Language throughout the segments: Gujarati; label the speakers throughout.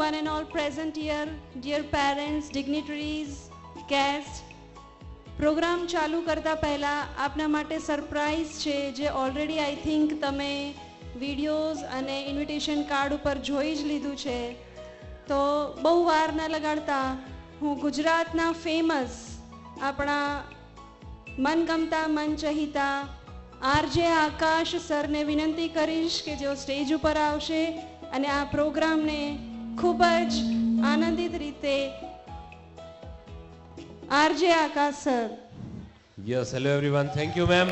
Speaker 1: one and all present here, dear parents, dignitaries, guests. Programme ચાલુ કરતા પહેલાં આપના માટે સરપ્રાઈઝ છે જે ઓલરેડી આઈ થિંક તમે વિડીયોઝ અને ઇન્વિટેશન કાર્ડ ઉપર જોઈ જ લીધું છે. તો બહુ વાર ન લગાડતા હું ગુજરાતના ફેમસ આપણા મનગમતા મનચહિતા આરજે આકાશ સરને વિનંતી કરીશ કે જેઓ સ્ટેજ ઉપર આવશે અને આ પ્રોગ્રામને ખૂબ જ આનંદિત રીતે RJ Akash sir.
Speaker 2: Yes, hello everyone. Thank you, ma'am.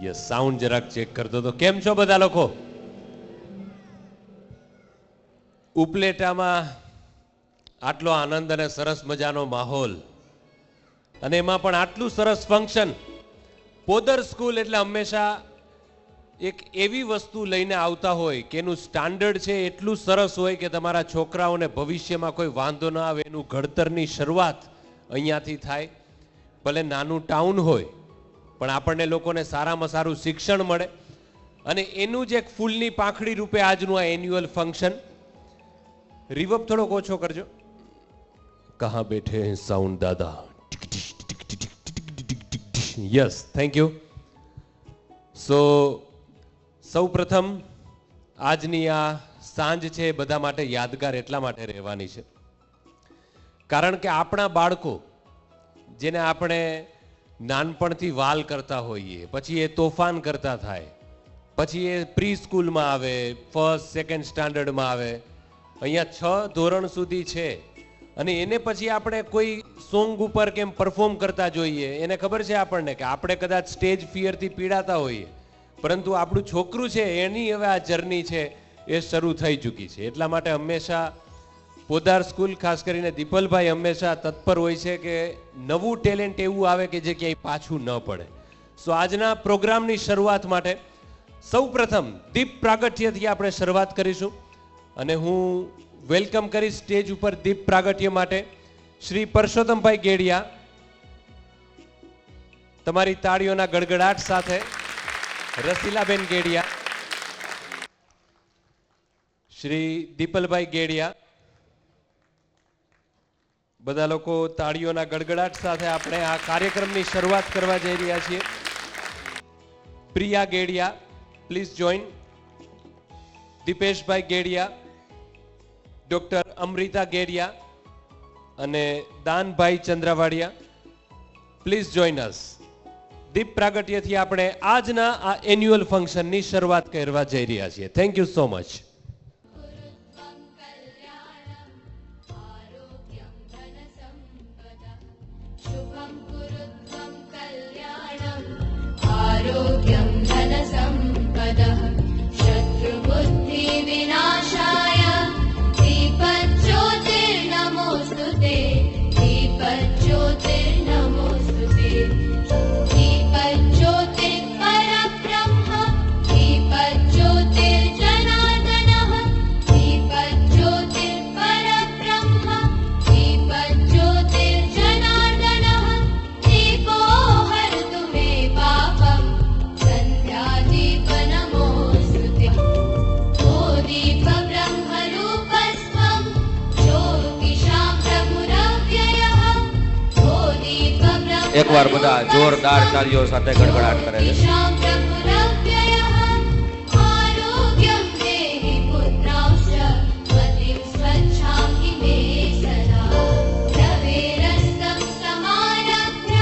Speaker 2: Yes, sound જરાક ચેક કરતો તો. કેમ છો બધા લોકો? ઉપલેટામાં આટલો આનંદ અને સરસ મજાનો માહોલ અને એમાં પણ આટલું સરસ ફંક્શન. પોદર સ્કૂલ એટલે હંમેશા એક એવી વસ્તુ લઈને આવતા હોય કે એનું સ્ટાન્ડર્ડ છે એટલું સરસ હોય કે તમારા છોકરાઓને ભવિષ્યમાં કોઈ વાંધો ન આવે. એનું ઘડતરની શરૂઆત અહીંયાથી થાય. ભલે નાનું ટાઉન હોય પણ આપણને લોકોને સારામાં સારું શિક્ષણ મળે અને એનું જ એક ફૂલની પાંખડી રૂપે આજનું આ એન્યુઅલ ફંક્શન. રિવર્બ થોડોક ઓછો કરજો. કહા બેઠે સાઉન્ડ દાદા. Yes, thank you. સો સૌ પ્રથમ આજની આ સાંજ છે બધા માટે યાદગાર એટલા માટે રહેવાની છે કારણ કે આપણા બાળકો જેને આપણે નાનપણથી વાલ કરતા હોઈએ, પછી એ તોફાન કરતા થાય, પછી એ પ્રી સ્કૂલમાં આવે, ફર્સ્ટ સેકન્ડ સ્ટાન્ડર્ડમાં આવે, અહીંયા 6 ધોરણ સુધી છે અને એને પછી આપણે કોઈ સોંગ ઉપર કેમ પરફોર્મ કરતા જોઈએ. એને ખબર છે આપણને કે આપણે કદાચ સ્ટેજ ફિયરથી પીડાતા હોઈએ પરંતુ આપણું છોકરું છે એની હવે આ જર્ની છે એ શરૂ થઈ ચૂકી છે. એટલા માટે હંમેશા પોદાર સ્કૂલ ખાસ કરીને દીપલભાઈ હંમેશા તત્પર હોય છે કે નવું ટેલેન્ટ એવું આવે કે જે ક્યાંય પાછું ન પડે. સો આજના પ્રોગ્રામની શરૂઆત માટે સૌ પ્રથમ દીપ પ્રાગટ્યથી આપણે શરૂઆત કરીશું અને હું વેલકમ કરીશ સ્ટેજ ઉપર દીપ પ્રાગટ્ય માટે શ્રી પરસોત્તમભાઈ ગેડિયા. તમારી તાળીઓના ગડગડાટ સાથે રસીલાબેન ગેડિયા, શ્રી દીપલભાઈ ગેડિયા. બધા લોકો તાળીઓના ગડગડાટ સાથે આપણે આ કાર્યક્રમની શરૂઆત કરવા જઈ રહ્યા છીએ. Priya Gediya, please join. દીપેશભાઈ Gediya, doctor Amrita Gediya અને દાનભાઈ ચંદ્રાવાડિયા, પ્લીઝ જોઈન અસ. દીપ પ્રાગટ્યથી આપણે આજના આ એન્યુઅલ ફંક્શનની શરૂઆત કરવા જઈ રહ્યા છીએ. Thank you so much.
Speaker 3: आरोग्यं धनसम्पदः शत्रुबुद्धिविनाशाय दीपज्योतिर्नमोऽस्तुते दीपज्योतिर्नमोऽस्तुते दीपज्योतिर्परब्रह्म दीपज्योतिर्जनार्दनः दीपज्योतिर्परब्रह्म दीपज्योतिर्जनार्दनः दीपो हरतु मे पापम् सन्ध्यादीपनमोऽस्तुते ओ दीपब्रह्मरूपस्त्वं ज्योतिषां प्रभुरव्ययः ओ दीपब्रह्म
Speaker 4: एक बार बता जोरदार तालियों साथे गड़गड़ाट करे छे.
Speaker 3: आरोग्यं देहि पुत्रांश्च मतिं स्वच्छामि मे सदा रवेरस्तं समारभ्य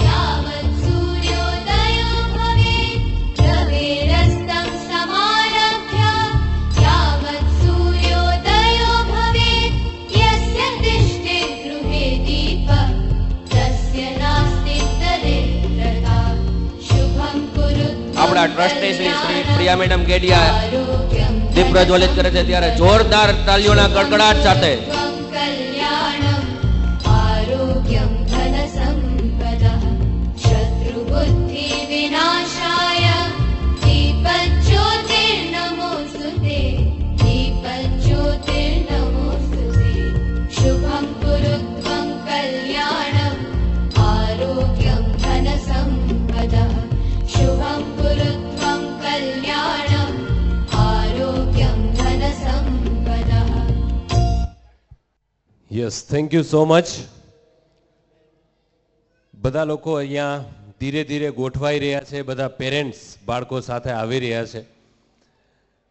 Speaker 3: यावत् सूर्योदयो भवेत् रवेरस्तं समारभ्य यावत् सूर्योदयो भवेत् यस्य तिष्ठे गृहे दीपः तस्य नास्ति दरिद्रता शुभं कुरु
Speaker 4: આપણા ટ્રસ્ટી શ્રી પ્રિયા મેડમ ગેડિયા
Speaker 3: आरोग्यं
Speaker 4: દીપ પ્રજ્વલિત કરે છે ત્યારે જોરદાર તાલીઓના ગડગડાટ સાથે
Speaker 3: कल्याणम् आरोग्यं धनसम्पदः शत्रुबुद्धिविनाशाय दीपज्योतिर्नमोऽस्तुते दीपज्योतिर्नमोऽस्तुते शुभं कुरु त्वं कल्याणम्
Speaker 2: yes, thank you so much. બધા લોકો અહીંયા ધીરે ધીરે ગોઠવાઈ રહ્યા છે, બધા પેરેન્ટ્સ બાળકો સાથે આવી રહ્યા છે.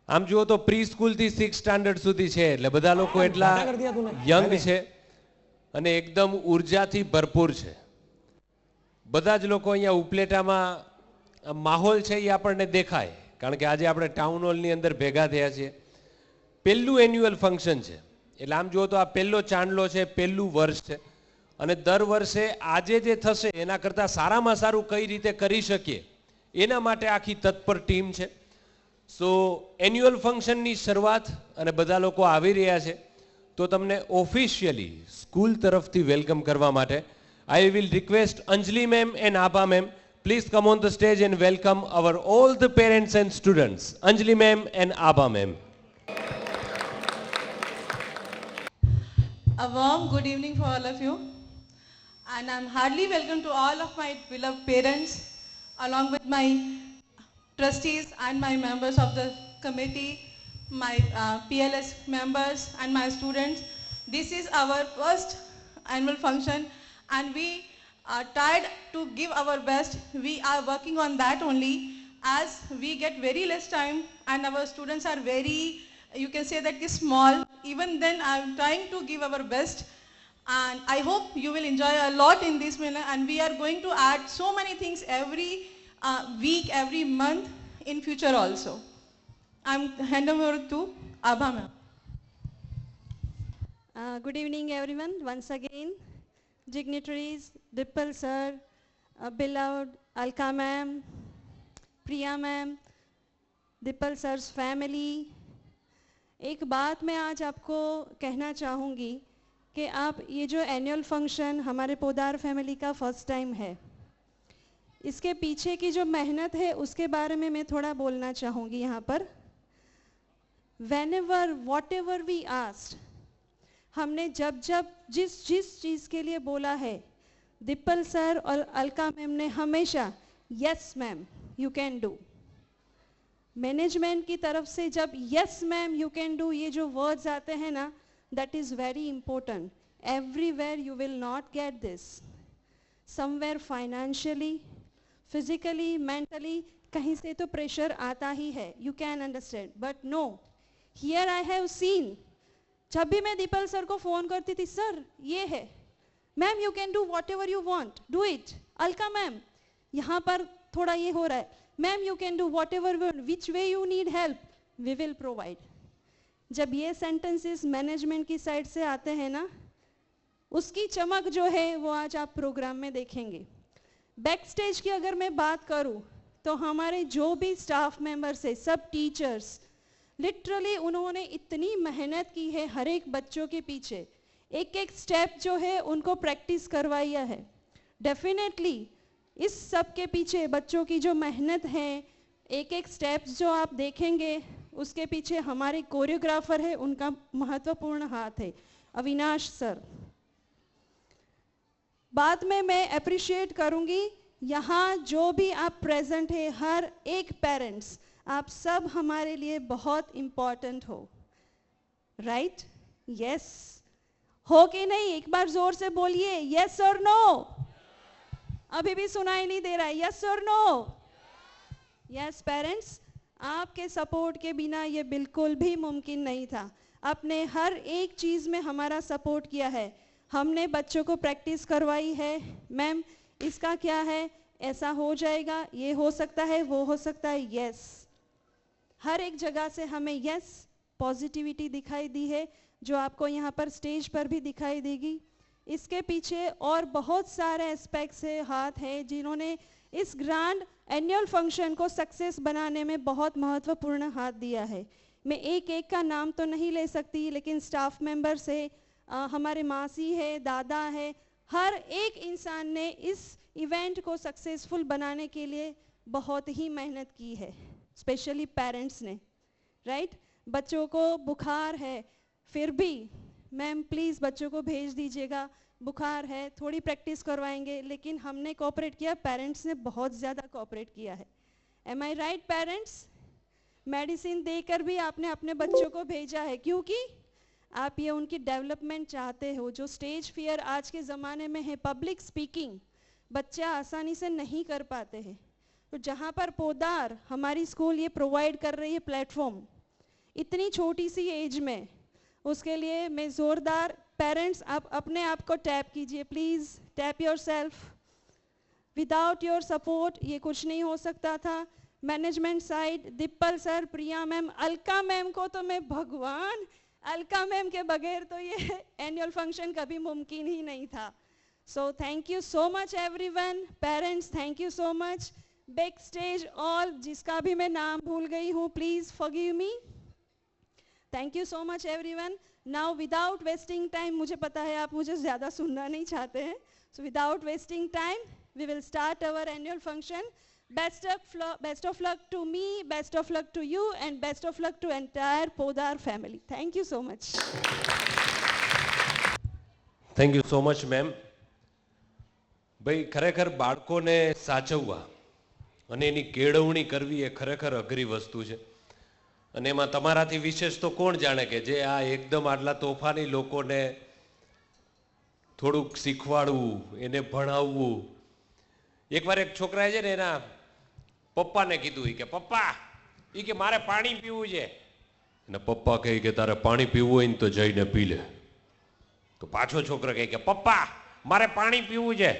Speaker 2: આમ જુઓ તો પ્રી સ્કૂલથી 6 સ્ટાન્ડર્ડ સુધી છે, એટલે બધા લોકો એટલા યંગ છે અને એકદમ ઉર્જાથી ભરપૂર છે. બધા જ લોકો અહીંયા ઉપલેટામાં માહોલ છે એ આપણને દેખાય, કારણ કે આજે આપણે ટાઉન હોલની અંદર ભેગા થયા છીએ. પહેલું એન્યુઅલ ફંક્શન છે, એટલે આમ જુઓ તો આ પહેલો ચાંદલો છે, પહેલું વર્ષ છે અને દર વર્ષે આજે જે થશે એના કરતાં સારામાં સારું કઈ રીતે કરી શકીએ એના માટે આખી તત્પર ટીમ છે. સો એન્યુઅલ ફંક્શનની શરૂઆત અને બધા લોકો આવી રહ્યા છે, તો તમને ઓફિશિયલી સ્કૂલ તરફથી વેલકમ કરવા માટે I will request Anjali ma'am and Abha ma'am, please come on the stage and welcome our all the parents and students. Anjali ma'am and Abha ma'am.
Speaker 5: A warm good evening for all of you, and I'm heartily welcome to all of my beloved parents, along with my trustees and my members of the committee, my PLS members and my students. This is our first annual function, and we are tried to give our best. We are working on that only, as we get very less time and our students are very, you can say that is small. Even then I'm trying to give our best, and I hope you will enjoy a lot in this manner, and we are going to add so many things every week, every month in future also. I'm hand over to Abha ma'am.
Speaker 1: Good evening everyone once again. Dignitaries, Dippal sir, beloved Alka ma'am, Priya ma'am, Dippal sir's family. एक बात मैं आज आपको कहना चाहूँगी कि आप ये जो एनुअल फंक्शन हमारे पोदार फैमिली का फर्स्ट टाइम है, इसके पीछे की जो मेहनत है उसके बारे में मैं थोड़ा बोलना चाहूँगी यहाँ पर. Whenever, whatever we asked, हमने जब जब जिस चीज़ के लिए बोला है, दिप्पल सर और अलका मैम ने हमेशा yes ma'am you can do. Management की तरफ से जब yes ma'am you can do ये जो वर्ड्स आते हैं ना, that is very important. Everywhere you will not get this. Somewhere financially, physically, mentally कहीं से तो प्रेशर आता ही है, you can understand. But no, here I have seen, जब भी मैं दीपल सर को फ़ोन करती थी, सर ये है, ma'am you can do whatever you want, do it. Alka ma'am यहाँ पर थोड़ा ये हो रहा है, ma'am you can do whatever which way you need help we will provide. जब ये सेंटेंसेस मैनेजमेंट की साइड से आते हैं ना, उसकी चमक जो है वो आज आप प्रोग्राम में देखेंगे. बैक स्टेज की अगर मैं बात करूं तो हमारे जो भी स्टाफ मेंबर्स है, सब टीचर्स, लिटरली उन्होंने इतनी मेहनत की है हर एक बच्चों के पीछे. एक एक स्टेप जो है उनको प्रैक्टिस करवाया है. डेफिनेटली इस सब के पीछे बच्चों की जो मेहनत है, एक एक स्टेप्स जो आप देखेंगे उसके पीछे हमारे कोरियोग्राफर है, उनका महत्वपूर्ण हाथ है, अविनाश सर. बाद में मैं अप्रिशिएट करूंगी यहाँ जो भी आप प्रेजेंट है, हर एक पेरेंट्स, आप सब हमारे लिए बहुत इम्पोर्टेंट हो. राइट? यस हो कि नहीं? एक बार जोर से बोलिए यस और नो. अभी भी सुनाई नहीं दे रहा है. यस और नो? यस पेरेंट्स, आपके सपोर्ट के बिना ये बिल्कुल भी मुमकिन नहीं था. आपने हर एक चीज़ में हमारा सपोर्ट किया है. हमने बच्चों को प्रैक्टिस करवाई है, मैम इसका क्या है, ऐसा हो जाएगा, ये हो सकता है, वो हो सकता है. यस, हर एक जगह से हमें यस पॉजिटिविटी दिखाई दी है, जो आपको यहाँ पर स्टेज पर भी दिखाई देगी. इसके पीछे और बहुत सारे एस्पेक्ट्स है, हाथ है, जिन्होंने इस ग्रैंड एनुअल फंक्शन को सक्सेस बनाने में बहुत महत्वपूर्ण हाथ दिया है. मैं एक एक का नाम तो नहीं ले सकती, लेकिन स्टाफ मेंबर्स है, हमारे मासी है, दादा है, हर एक इंसान ने इस इवेंट को सक्सेसफुल बनाने के लिए बहुत ही मेहनत की है. स्पेशली पेरेंट्स ने. राइट? बच्चों को बुखार है, फिर भी मैम प्लीज़ बच्चों को भेज दीजिएगा, बुखार है, थोड़ी प्रैक्टिस करवाएंगे, लेकिन हमने कोऑपरेट किया, पेरेंट्स ने बहुत ज़्यादा कोऑपरेट किया है. एम आई राइट पेरेंट्स? मेडिसिन देकर भी आपने अपने बच्चों को भेजा है, क्योंकि आप ये उनकी डेवलपमेंट चाहते हो। जो स्टेज फियर आज के ज़माने में है, पब्लिक स्पीकिंग बच्चा आसानी से नहीं कर पाते हैं, तो जहाँ पर पोदार हमारी स्कूल ये प्रोवाइड कर रही है प्लेटफॉर्म इतनी छोटी सी एज में, उसके लिए मैं ज़ोरदार पेरेंट्स आप अपने आप को टैप कीजिए, please tap your self. Without your support ये कुछ नहीं हो सकता था। मैनेजमेंट साइड, दिप्पल सर, प्रिया मैम, अलका मैम को तो मैं भगवान, अलका मैम के बगैर तो ये एनुअल फंक्शन कभी मुमकिन ही नहीं था। So thank you so much everyone, parents thank you so much, back stage all जिसका भी मैं नाम भूल गई हूँ please forgive me. Thank you so much everyone. Now without wasting time, मुझे पता है आप मुझे ज़्यादा सुनना नहीं चाहते हैं, so without wasting time we will start our annual function. Best of luck to me, best of luck to you, and best of luck to entire Podar family. Thank you so much.
Speaker 2: Thank you so much ma'am. ભાઈ ખરેખર બાળકોને સાચવવા અને એની કેળવણી કરવી એ ખરેખર અઘરી વસ્તુ છે, અને એમાં તમારાથી વિશેષ તો કોણ જાણે કે જે આ એકદમ આટલા તોફાની લોકોને થોડુંક શીખવાડવું, એને ભણાવવું. એકવાર એક છોકરાએ છે ને એના પપ્પાને કીધું કે પપ્પા એ કે મારે પાણી પીવું છે, અને પપ્પા કહે કે તારે પાણી પીવું હોય ને તો જઈને પી લે. તો પાછો છોકરો કહે કે પપ્પા મારે પાણી પીવું છે,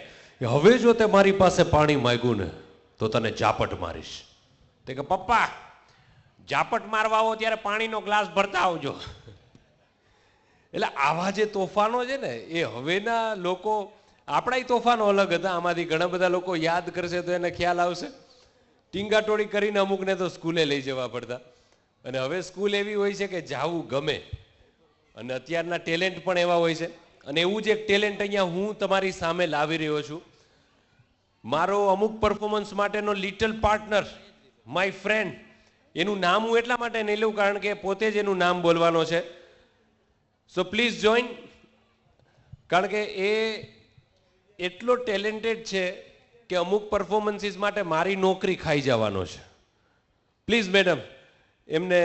Speaker 2: હવે જો તે મારી પાસે પાણી માંગ્યું ને તો તને ઝાપટ મારીશ. તે કે પપ્પા ઝાપટ મારવા આવો ત્યારે પાણીનો ગ્લાસ ભરતા આવજો. એટલે આવા જે તોફાનો છે ને એ હવેના લોકો, આપણા તોફાનો અલગ હતા, આમાંથી ઘણા બધા લોકો યાદ કરશે તો એને ખ્યાલ આવશે. ટીંગાટોળી કરીને અમુકને તો સ્કૂલે લઈ જવા પડતા, અને હવે સ્કૂલ એવી હોય છે કે જાવું ગમે, અને અત્યારના ટેલેન્ટ પણ એવા હોય છે. અને એવું જ એક ટેલેન્ટ અહીંયા હું તમારી સામે લાવી રહ્યો છું. મારો અમુક પરફોર્મન્સ માટેનો લિટલ પાર્ટનર, માય ફ્રેન્ડ, એનું નામ હું એટલા માટે નહીં લઉં કારણ કે પોતે જ એનું નામ બોલવાનો છે. સો પ્લીઝ જોઈન, કારણ કે એ એટલો ટેલેન્ટેડ છે કે અમુક પરફોર્મન્સીસ માટે મારી નોકરી ખાઈ જવાનો છે. પ્લીઝ મેડમ એમને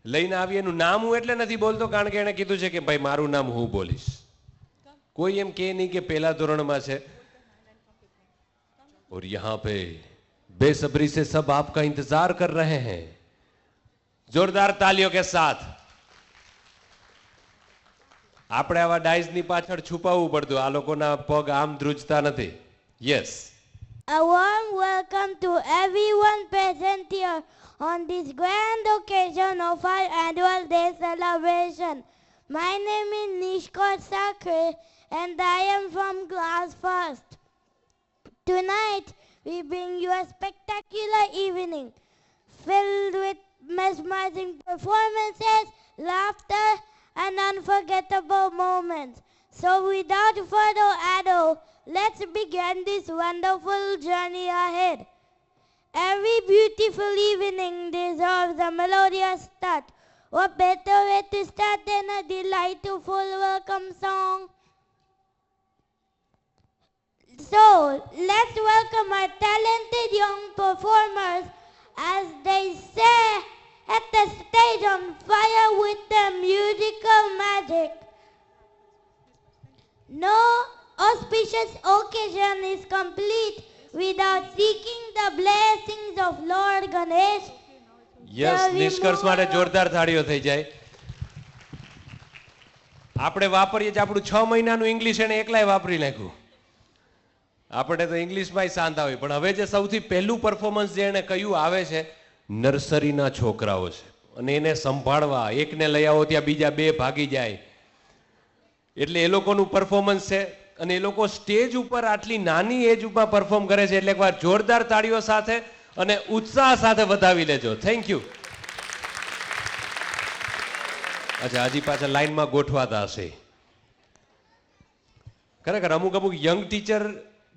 Speaker 2: લઈને આવી. એનું નામ હું એટલે નથી બોલતો કારણ કે એણે કીધું છે કે ભાઈ મારું નામ હું બોલીશ, કોઈ એમ કે નહીં કે પહેલા ધોરણમાં છે. और यहाँ पे बेसब्री से सब आपका इंतजार कर रहे हैं. जोरदार तालियों के साथ. આપણે આવા ડાઈઝની પાછળ છુપાવવું પડતું, આ લોકોના પગ આમ ધ્રુજતા નથી. Yes.
Speaker 6: A warm welcome to everyone present here on this grand occasion of our annual day celebration. My name is Nishkot Sakre and I am from class first. Tonight we bring you a spectacular evening filled with mesmerizing performances, laughter and unforgettable moments. So without further ado, let's begin this wonderful journey ahead. Every beautiful evening deserves a melodious start. What better way to start than a delightful welcome song? So let's welcome our talented young performers as they set the stage on fire with their musical magic. No auspicious occasion is complete without seeking the blessings of Lord Ganesh.
Speaker 2: Yes, નિષ્કર્ષ માટે જોરદાર થાળીઓ થઈ જાય. આપણે વાપરીએ છીએ આપણું 6 મહિનાનું ઇંગ્લિશ એને એકલાય વાપરી નાખ્યું. આપણે તો ઇંગ્લિશમાં શાંત આવી, પણ હવે જે સૌથી પહેલું પરફોર્મન્સ જે એને કયું આવે છે, નર્સરીના છોકરાઓ છે, અને એને સંભાળવા, એકને લઈ આવો ત્યાં બીજા 2 ભાગી જાય, એટલે એ લોકોનું પરફોર્મન્સ છે. અને એ લોકો સ્ટેજ ઉપર આટલી નાની એજ ઉપર પરફોર્મ કરે છે, એટલે એકવાર જોરદાર તાળીઓ સાથે અને ઉત્સાહ સાથે વધાવી લેજો. Thank you. અચ્છા, હજી પાછા લાઈનમાં ગોઠવાતા હશે. ખરેખર અમુક યંગ ટીચર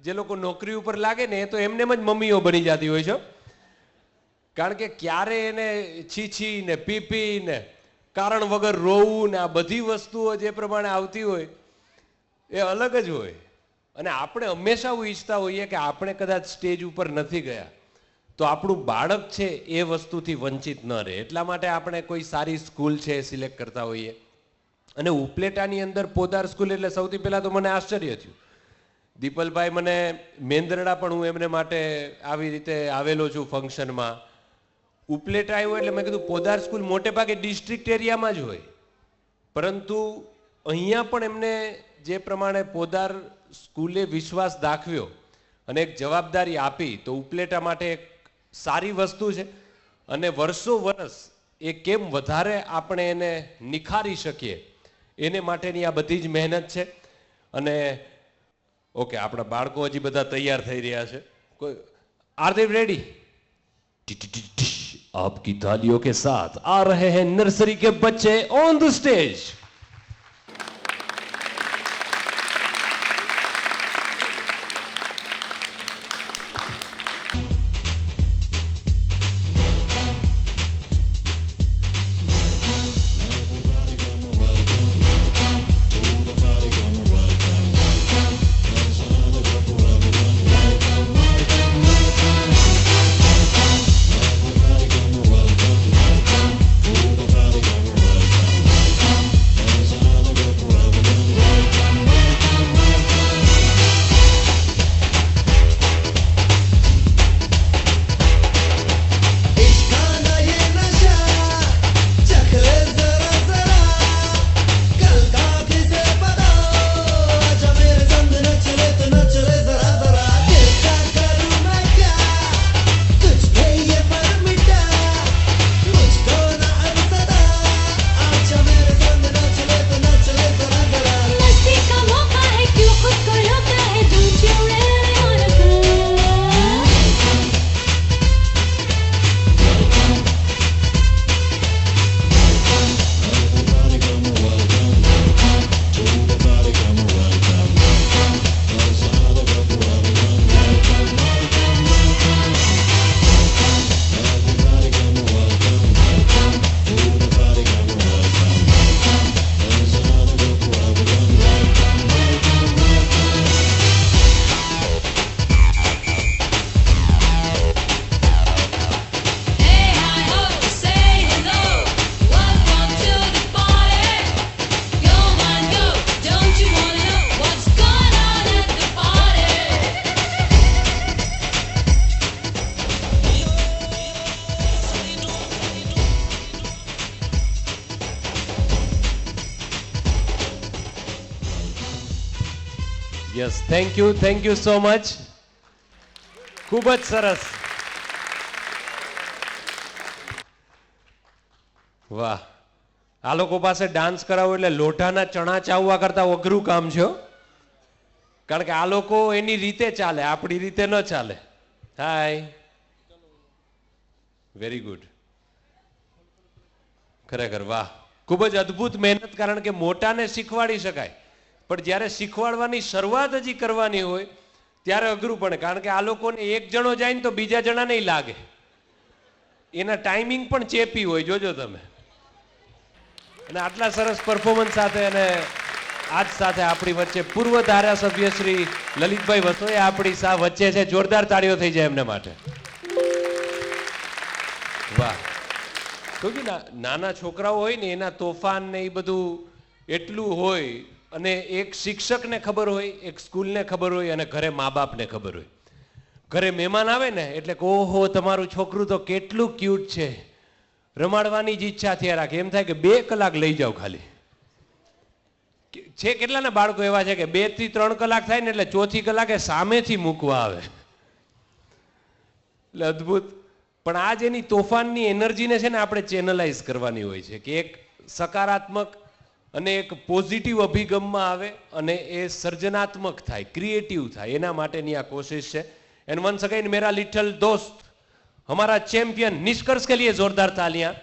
Speaker 2: જે લોકો નોકરી ઉપર લાગે ને એ તો એમને જ મમ્મીઓ બની જતી હોય છે, કારણ કે ક્યારે એને છીછી ને પીપી ને કારણ વગર રોવું ને આ બધી વસ્તુઓ જે પ્રમાણે આવતી હોય એ અલગ જ હોય. અને આપણે હંમેશા એવું ઈચ્છતા હોઈએ કે આપણે કદાચ સ્ટેજ ઉપર નથી ગયા તો આપણું બાળક છે એ વસ્તુથી વંચિત ન રહે, એટલા માટે આપણે કોઈ સારી સ્કૂલ છે એ સિલેક્ટ કરતા હોઈએ. અને ઉપલેટાની અંદર પોદાર સ્કૂલ એટલે સૌથી પહેલા તો મને આશ્ચર્ય થયું. દીપલભાઈ મને મેંદરડા પણ હું એમને માટે આવી રીતે આવેલો છું ફંક્શનમાં. ઉપલેટા આવ્યો એટલે મેં કીધું પોદાર સ્કૂલ મોટે ભાગે ડિસ્ટ્રિક્ટ એરિયામાં જ હોય, પરંતુ અહીંયા પણ એમને જે પ્રમાણે પોદાર સ્કૂલે વિશ્વાસ દાખવ્યો અને એક જવાબદારી આપી, તો ઉપલેટા માટે એક સારી વસ્તુ છે. અને વર્ષો વર્ષ એ કેમ વધારે આપણે એને નિખારી શકીએ એને માટેની આ બધી જ મહેનત છે. અને ઓકે, આપણા બાળકો હજી બધા તૈયાર થઈ રહ્યા છે. આર દે રેડી? आपकी तालियों के साथ आ रहे हैं नर्सरी के बच्चे on the stage. Yes, thank you so much. ખૂબ જ સરસ. વાહ, આ લોકો પાસે ડાન્સ કરાવો એટલે લોઢાના ચણા ચાવવા કરતા અઘરું કામ છે, કારણ કે આ લોકો એની રીતે ચાલે, આપણી રીતે ન ચાલે. હાય, વેરી ગુડ. ખરેખર વાહ, ખૂબ જ અદ્ભુત મહેનત. કારણ કે મોટાને શીખવાડી શકાય, પણ જ્યારે શીખવાડવાની શરૂઆત હજી કરવાની હોય ત્યારે અઘરું પડે. કારણ કે આ લોકોને એક જણો જાય ને તો બીજા જણા નહીં લાગે. એના ટાઈમિંગ પણ ચેપી હોય, જોજો તમે. અને આટલા સરસ પરફોર્મન્સ સાથે અને આજ સાથે આપણી વચ્ચે પૂર્વ ધારાસભ્ય શ્રી લલિતભાઈ વસોયા આપણી વચ્ચે છે. જોરદાર તાળીઓ થઈ જાય એમને માટે. વાહ. તો કે નાના છોકરાઓ હોય ને એના તોફાન ને એ બધું એટલું હોય, અને એક શિક્ષકને ખબર હોય, એક સ્કૂલને ખબર હોય, અને ઘરે મા બાપને ખબર હોય. ઘરે મહેમાન આવે ને એટલે ઓહો તમારું છોકરું તો કેટલું ક્યુટ છે, રમાડવાની જ ઈચ્છા થયા રાખે. એમ થાય કે 2 કલાક લઈ જાઓ ખાલી. છે કેટલાના બાળકો એવા છે કે 2 થી 3 કલાક થાય ને એટલે ચોથી કલાકે સામેથી મૂકવા આવે. એટલે અદ્ભુત. પણ આ જ એની તોફાનની એનર્જીને છે ને આપણે ચેનલાઇઝ કરવાની હોય છે, કે એક સકારાત્મક અને એક પોઝિટિવ અભિગમમાં આવે અને એ સર્જનાત્મક થાય, ક્રિએટિવ થાય. એના માટેની આ કોશિશ છે. એન્ડ વન્સ અગेन मेरा लिटिल दोस्त, हमारा चैंपियन, निष्कर्ष के लिए जोरदार तालियां.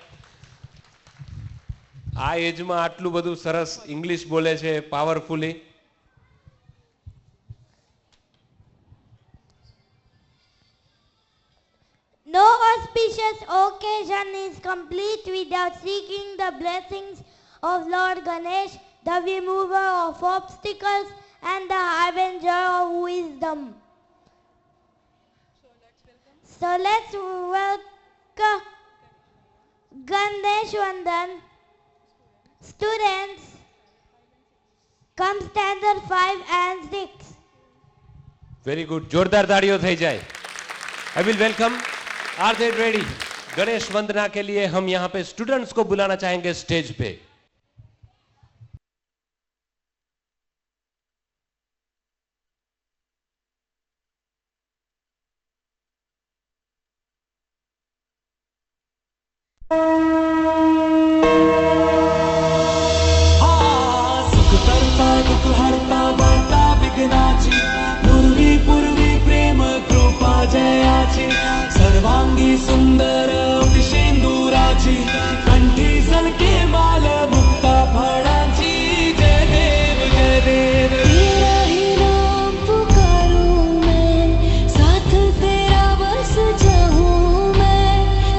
Speaker 2: આ એજમાં આટલું બધું સરસ ઇંગ્લિશ બોલે છે, પાવરફુલી.
Speaker 6: No auspicious occasion is complete without seeking the blessings of Lord Ganesh, the remover of obstacles and the harbinger of wisdom. So let's welcome Ganesh Vandan students come standard 5 and 6.
Speaker 2: Very good, जोरदार ताड़ियों થઈ જાય. I will welcome. Are they ready? Ganesh वंदना के लिए हम यहाँ पे स्टूडेंट्स को बुलाना चाहेंगे स्टेज पे.
Speaker 7: सुख करता दुख हरता बळता विघ्नाची पूर्वी पूर्वी प्रेम कृपा जयाची सर्वांगी सुंदर विशेंदुराची कंठी सलके माल मुक्ता फळाची जय देव जय देव.
Speaker 3: तेरा ही नाम पुकारूं मैं, साथ तेरा बस जाऊं मैं.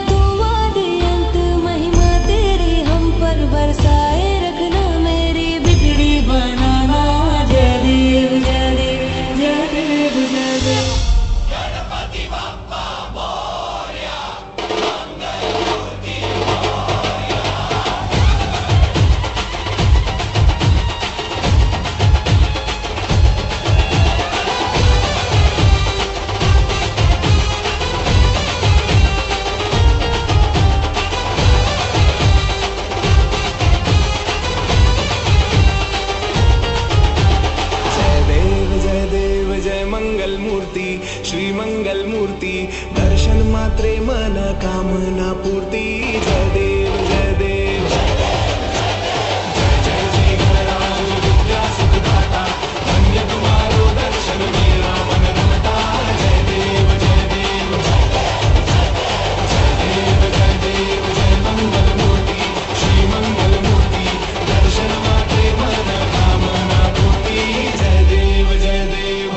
Speaker 3: दुआ दे अंत महिमा तेरी हम पर बरसाए रखना मेरी
Speaker 7: बिगड़ी बनाना जय देव जय देव जय देव जय देव. जय देव जय मंगल मूर्ति श्री मंगल मूर्ति दर्शन मात्रे मन कामना पूर्ति. जय देव जय देव जय जय श्री गणराज विद्या सुखदाता धन्य तुम्हारो दर्शन मेरा मन रमता. जय देव जय देव जय देव जय मंगल मूर्ति श्री मंगल मूर्ति दर्शन मात्रे मन कामना पूर्ति. जय देव जय देव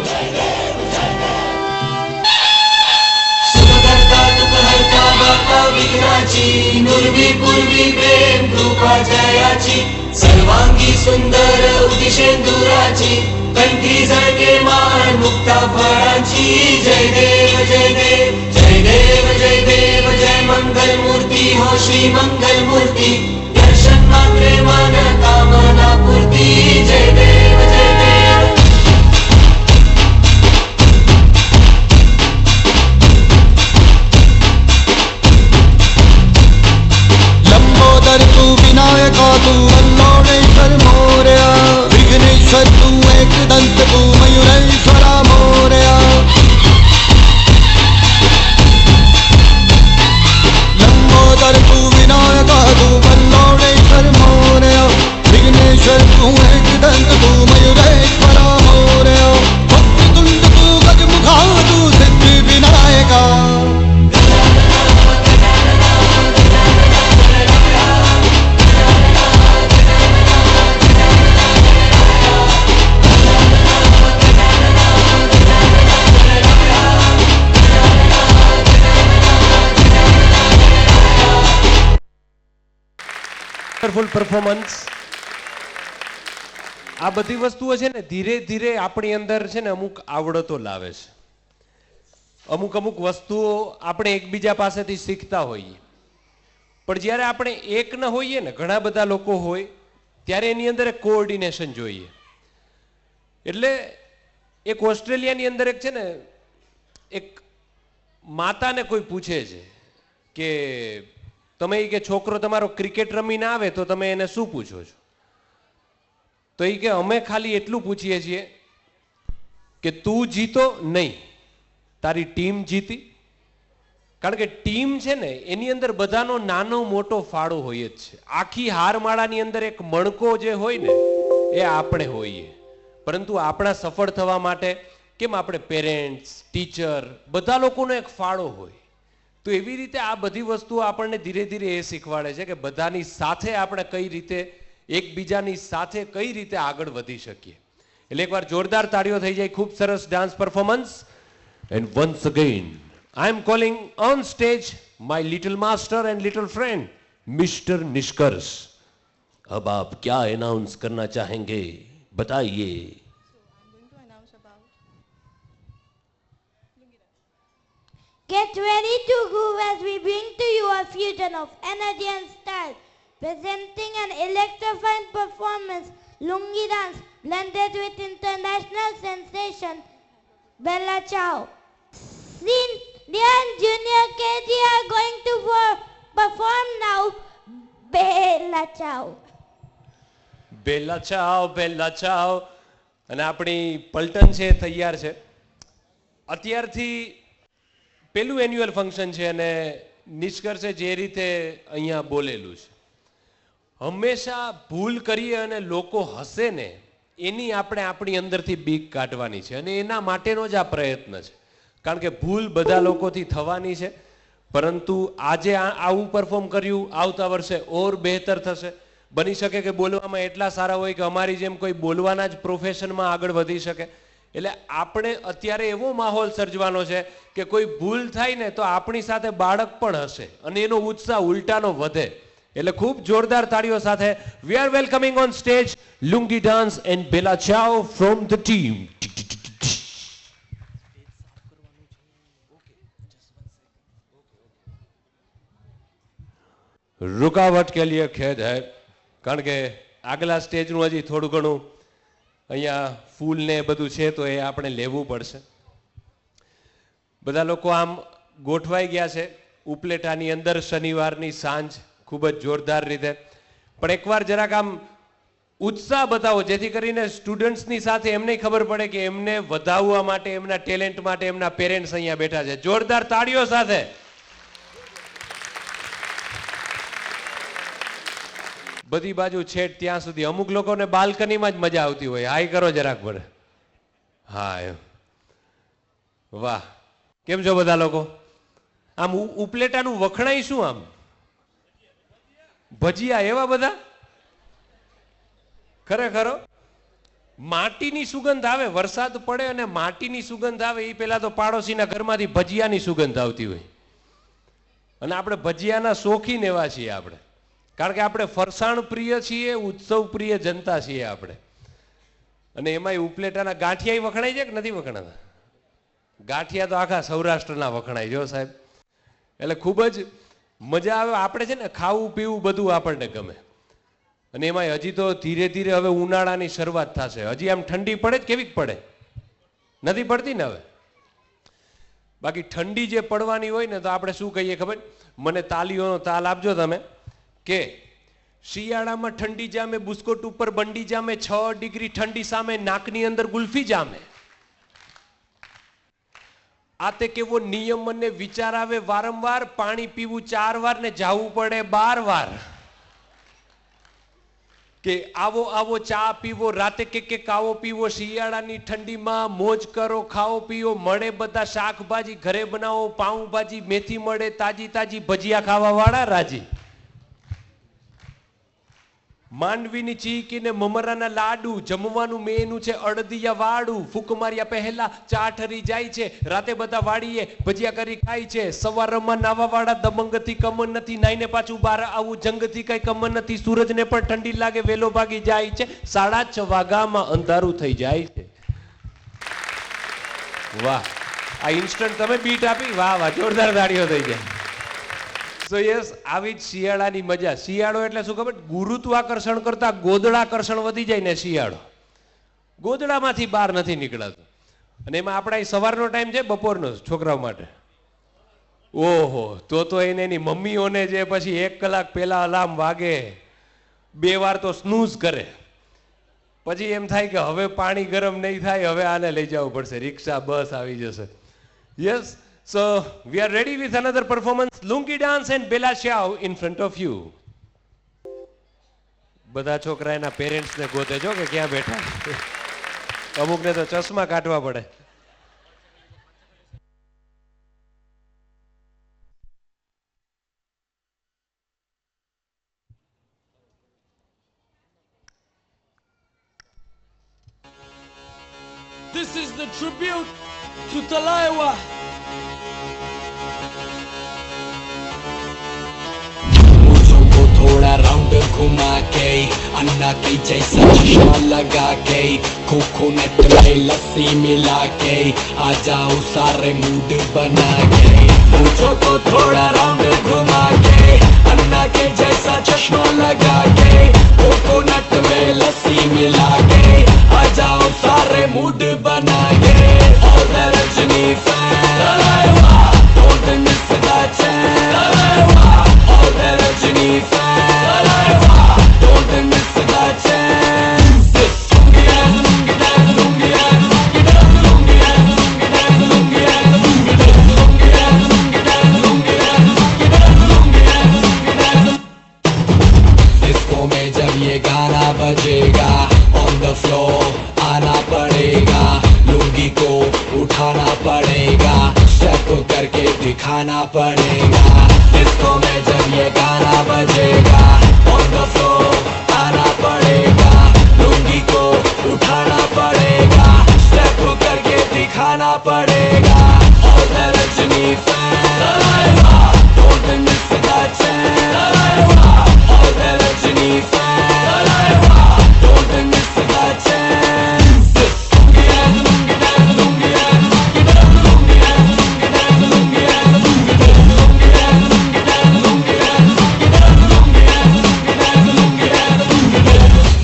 Speaker 7: सुखकर्ता दुःखहर्ता भक्ता विघ्नाची पूर्वी पूर्वी प्रेम कृपा जयाची सर्वांगी सुंदर उदिशेंदुराची कंठी झळके माळ मुक्ता फळाची. जय देव जय देव जय देव जय देव जय मंगल मूर्ती हो श्री मंगल मूर्ती दर्शन मात्रे मन कामना पूर्ती. जय देव जय देव.
Speaker 8: लंबोदर तू विनायका तू वल्लोणेश्वर मोरया विघ्नेश्वर तू एकदंत तू मयूरेश्वरा मोरया. लंबोदर तू विनायका तू वल्लोणेश्वर मोरया विघ्नेश्वर तू एकदंत तू मयूरेश्वरा मोरया. वक्रतुंड तू गजमुखा तू सिद्धि विनायका.
Speaker 2: Wonderful performance. આ બધી વસ્તુઓ છે ને ધીરે ધીરે આપણી અંદર છે ને અમુક આવડતો લાવે છે. અમુક અમુક વસ્તુઓ આપણે એકબીજા પાસેથી શીખતા હોઈએ, પણ જ્યારે આપણે એક ન હોઈએ ને, ઘણા બધા લોકો હોય, ત્યારે એની અંદર એક કોઓર્ડિનેશન જોઈએ. એટલે એક ઓસ્ટ્રેલિયાની અંદર એક છે ને એક માતાને કોઈ પૂછે છે કે તમે કે છોકરો તમારો ક્રિકેટ રમીને આવે તો તમે એને શું પૂછો છો? તો એ કે અમે ખાલી એટલું પૂછીએ છીએ કે તું જીતો નહીં, તારી ટીમ જીતી. કારણ કે ટીમ છે ને એની અંદર બધાનો નાનો મોટો ફાળો હોય જ છે. આખી હારમાળાની અંદર એક મણકો જે હોય ને એ આપણે હોઈએ, પરંતુ આપણા સફળ થવા માટે કેમ આપણે પેરેન્ટ્સ, ટીચર, બધા લોકોનો એક ફાળો હોય. તો એવી રીતે આ બધી વસ્તુઓ આપણને ધીરે ધીરે એ શીખવાડે છે કે બધાની સાથે આપણે કઈ રીતે એકબીજાની સાથે કઈ રીતે આગળ વધી શકીએ. એટલે એકવાર જોરદાર તાળીઓ થઈ જાય. ખૂબ સરસ dance performance. And once again I am calling on stage my little master and little friend mister निष्कर्ष. अब आप क्या अनाउंस करना चाहेंगे, बताइए.
Speaker 6: Get ready to groove as we bring to you a fusion of energy and style, presenting an electrifying performance, Lungi Dance, blended with international sensation Bella Ciao. Senior and junior KG are going to perform now Bella Ciao.
Speaker 2: બેલા ચાવ બેલા ચાવ. અને આપણી પલટન છે તૈયાર છે. અત્યારથી પેલું એન્યુઅલ ફંક્શન છે અને નિષ્કર્ષે જે રીતે અહીંયા બોલેલું છે, હંમેશા ભૂલ કરીએ અને લોકો હસે ને એની આપણે આપણી અંદરથી બીક કાઢવાની છે અને એના માટેનો જ આ પ્રયત્ન છે. કારણ કે ભૂલ બધા લોકોથી થવાની છે, પરંતુ આજે આવું પરફોર્મ કર્યું, આવતા વર્ષે ઓર બહેતર થશે. બની શકે કે બોલવામાં એટલા સારા હોય કે અમારી જેમ કોઈ બોલવાના જ પ્રોફેશનમાં આગળ વધી શકે. એટલે આપણે અત્યારે એવો માહોલ સર્જવાનો છે કે કોઈ ભૂલ થાય ને તો આપણી સાથે બાળક પણ હશે અને એનો ઉત્સાહ ઉલટાનો વધે. એટલે ખૂબ જોરદાર તાળીઓ સાથે we are welcoming on stage lungi dance and Bella Ciao from the team. रुकावट के लिए खेद है, કારણ કે આગલા સ્ટેજનું હજી થોડું ઘણું અહીંયા ફૂલ ને બધું છે તો એ આપણે લેવું પડશે. બધા લોકો આમ ગોઠવાઈ ગયા છે ઉપલેટાની અંદર શનિવારની સાંજ ખૂબ જ જોરદાર રીતે. પણ એકવાર જરાક આમ ઉત્સાહ બતાવો જેથી કરીને સ્ટુડન્ટ્સની સાથે એમને ખબર પડે કે એમને વધાવવા માટે, એમના ટેલેન્ટ માટે એમના પેરેન્ટ્સ અહીંયા બેઠા છે. જોરદાર તાળીઓ સાથે. બધી બાજુ છેટ ત્યાં સુધી. અમુક લોકોને બાલ્કનીમાં જ મજા આવતી હોય. હાઈ કરો જરાક પડે. હા એમ. વાહ, કેમ છો બધા લોકો? આમ ઉપલેટાનું વખણાય શું? આમ ભજીયા એવા બધા ખરેખર માટીની સુગંધ આવે. વરસાદ પડે અને માટીની સુગંધ આવે એ પેલા તો પાડોશીના ઘરમાંથી ભજીયાની સુગંધ આવતી હોય. અને આપણે ભજીયાના શોખીન એવા છીએ આપણે, કારણ કે આપણે ફરસાણ પ્રિય છીએ, ઉત્સવ પ્રિય જનતા છીએ આપણે. અને એમાંય ઉપલેટાના ગાંઠિયા વખણાય છે કે નથી વખણાતા? ગાંઠિયા તો આખા સૌરાષ્ટ્રના વખણાય જો સાહેબ. એટલે ખૂબ જ મજા આવે. આપણે છે ને ખાવું પીવું બધું આપણને ગમે. અને એમાં હજી તો ધીરે ધીરે હવે ઉનાળાની શરૂઆત થશે. હજી આમ ઠંડી પડે જ કેવી પડે? નથી પડતી ને હવે. બાકી ઠંડી જે પડવાની હોય ને તો આપણે શું કહીએ ખબર? મને તાલીઓનો તાલ આપજો તમે કે શિયાળામાં ઠંડી જામે, બુસ્કોટ ઉપર બંડી જામે, 6 ડિગ્રી ઠંડી સામે નાકની અંદર ગુલ્ફી જામે. આ તે કેવો નિયમ અને વિચાર આવે વારંવાર, પાણી પીવું 4 વાર ને જાવું પડે 12 વાર. કે આવો આવો ચા પીવો, રાતે કે કાવો પીવો, શિયાળાની ઠંડીમાં મોજ કરો, ખાઓ પીઓ, મળે બધા શાકભાજી, ઘરે બનાવો પાઉંભાજી, મેથી મળે તાજી તાજી, ભજીયા ખાવા વાળા રાજી. માંડવીની ચીકી ને મમરાના લાડુ, જમવાનું મેનુ છે અડદિયા વાળું. ફૂક માર્યા પહેલા ચા ઠરી જાય છે, રાતે બધા વાળીએ ભજીયા કરી ખાય છે. સવારમાં નાવા વાળા દબંગથી કમન નથી, નાઈને પાછું બહાર આવું જંગથી કઈ કમન નથી. સૂરજને પણ ઠંડી લાગે, વેલો ભાગી જાય છે, 6:30 વાગ્યામાં અંધારું થઈ જાય છે. વાહ, આ ઇન્સ્ટન્ટ તમે બીટ આપી. વાહ વાહ, જોરદાર તાળીઓ થઈ જાય. સો યસ, આવી જ શિયાળાની મજા. શિયાળો એટલે શું ખબર? ગુરુત્વાકર્ષણ કરતા ગોદડાકર્ષણ વધી જાય ને શિયાળો. ગોદડામાંથી બહાર નથી નીકળાતું. અને એમાં આપણા સવારનો ટાઈમ છે, બપોરનો છોકરાઓ માટે. ઓહો, તો એને એની મમ્મીઓને જે પછી 1 કલાક પહેલા અલાર્મ વાગે, 2 વાર તો સ્નૂઝ કરે, પછી એમ થાય કે હવે પાણી ગરમ નહીં થાય, હવે આને લઈ જવું પડશે, રિક્ષા બસ આવી જશે. Yes, so we are ready with another performance, Lungi dance and Bella Ciao in front of you. બધા છોકરા એના પેરેન્ટ્સ ને ગોતે જો કે ક્યાં બેઠા. અમુકને તો ચશ્મા કાઢવા પડે.
Speaker 9: This is the tribute to Talaiwa.
Speaker 10: थोड़ा राउंड घुमा के अन्ना की जैसा चश्मा लगा के, कोकोनट में लस्सी मिला के, आ जाओ सारे मूड बना के. पूछो तो थोड़ा राउंड घुमा के अन्ना के जैसा चश्मा लगा के कोकोनट में लस्सी मिला के आ जाओ सारे मूड बना के all the Rajni fans don't miss the chance all the Rajni fans don't miss the chance disco में जब ये गाना बजेगा on the floor आना पड़ेगा लुंगी को उठाना पड़ेगा स्टेप करके दिखाना पड़ेगा डिस्को में जब ये गाना बजेगा on the floor आना पड़ेगा लुंगी को उठाना पड़ेगा स्टेप करके दिखाना पड़ेगा all the Rajni fans don't miss the chance all the Rajni fans don't miss the chance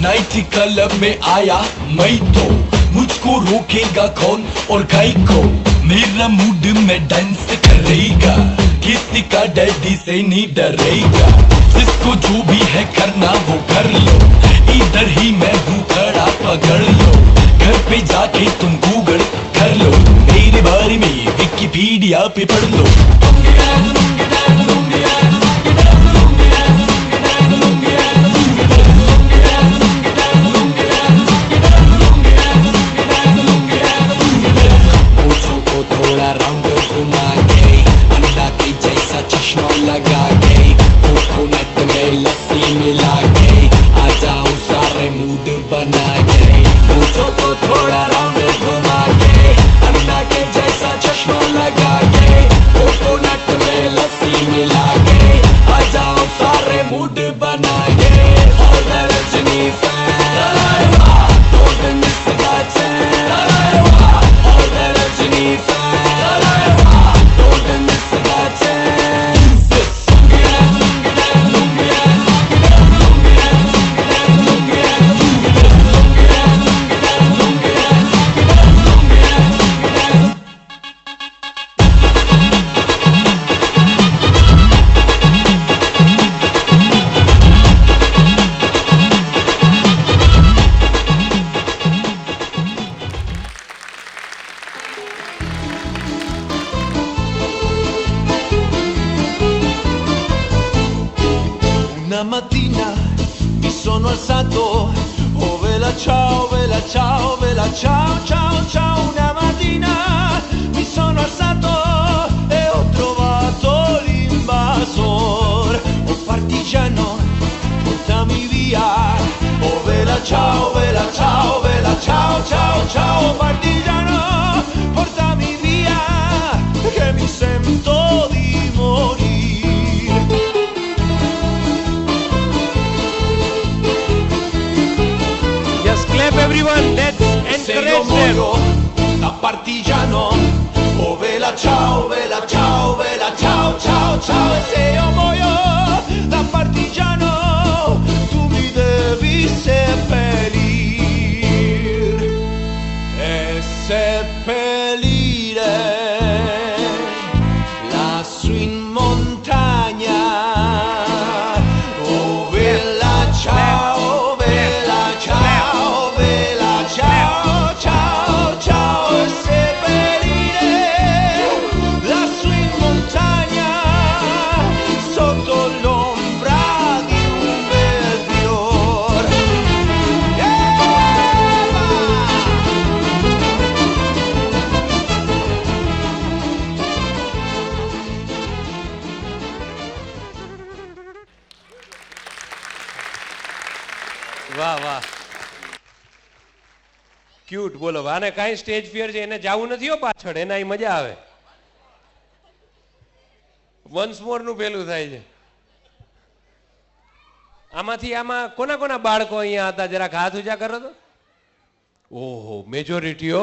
Speaker 10: night club में आया मैं तो मुझको रोकेगा कौन और गाय को मेरा मूड में डांस करेगा किसी का डैडी से नहीं डरेगा जिसको जो भी है करना वो कर लो इधर ही मैं हूँ खड़ा पकड़ लो घर पे जाके तुम गूगल कर लो मेरे बारे में विकिपीडिया पे पढ़ लो पूछो को थोड़ा राउंड घुमा के अन्ना के जैसा चश्मा लगा के कोकोनट में लस्सी मिला के आ जाओ सारे मूड बना के पूछो को थोड़ा राउंड घुमा के अन्ना के जैसा चश्मा लगा के कोकोनट में लस्सी मिला के आ जाओ सारे मूड बना के all the Rajni fans don't miss the chance all the Rajni fans don't miss the chance
Speaker 7: Una mattina mi sono alzato, oh vela ciao, vela ciao, vela ciao, ciao, ciao. Una mattina mi sono alzato e ho trovato l'invasor. Oh partigiano, portami via, oh vela ciao, vela ciao, vela ciao, ciao, ciao. Oh partigiano, portami via, che mi sento di morire.
Speaker 2: Just clap everyone, let's
Speaker 7: Se io
Speaker 2: encourage them.
Speaker 7: muoio da partigiano, oh vela ciao, vela ciao, vela ciao, ciao, ciao. E se io muoio da partigiano, tu mi devi seppellire e seppellire lassù in montagna. Oh vela ciao, vela ciao, vela ciao, ciao, ciao. E seppellire lassù in montagna sotto l'ombra di un bel fior.
Speaker 2: વાહ વાહ ક્યુટ બોલો આને કાંઈ સ્ટેજ ફિયર છે એને જાવું નથી હો પાછળ એના ઈ મજા આવે વન્સ મોર નું પેલું થાય છે આમાંથી આમાં કોના કોના બાળકો અહીંયા હતા જરાક હાથ ઊંચા કરો તો ઓહો મેજોરિટીઓ